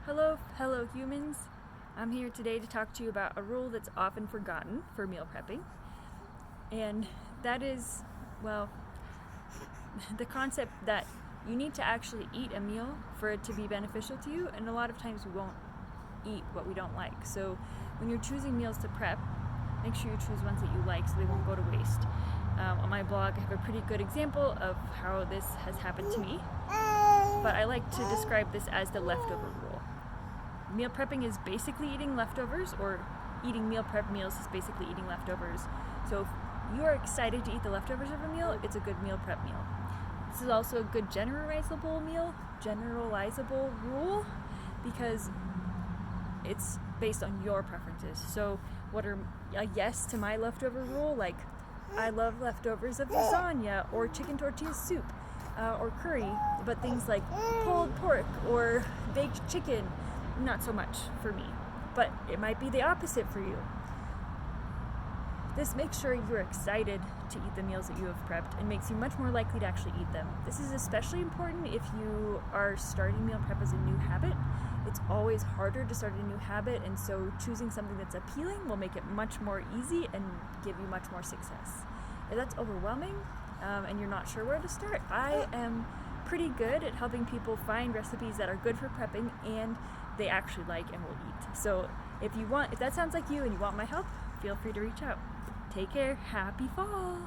Hello humans. I'm here today to talk to you about a rule that's often forgotten for meal prepping. And that is, well, the concept that you need to actually eat a meal for it to be beneficial to you, and a lot of times we won't eat what we don't like. So when you're choosing meals to prep, make sure you choose ones that you like so they won't go to waste. On my blog, I have a pretty good example of how this has happened to me, but I like to describe this as the leftover rule. Meal prepping is basically eating leftovers, or eating meal prep meals is basically eating leftovers. So if you are excited to eat the leftovers of a meal, it's a good meal prep meal. This is also a good generalizable rule, because it's based on your preferences. So what are a yes to my leftover rule? Like, I love leftovers of lasagna or chicken tortilla soup or curry, but things like pulled pork or baked chicken, not so much for me. But it might be the opposite for you. This makes sure you're excited to eat the meals that you have prepped and makes you much more likely to actually eat them. This is especially important if you are starting meal prep as a new habit. It's always harder to start a new habit, and so choosing something that's appealing will make it much more easy and give you much more success. If that's overwhelming and you're not sure where to start, I am pretty good at helping people find recipes that are good for prepping and they actually like and will eat. So if that sounds like you and you want my help, feel free to reach out. Take care. Happy fall.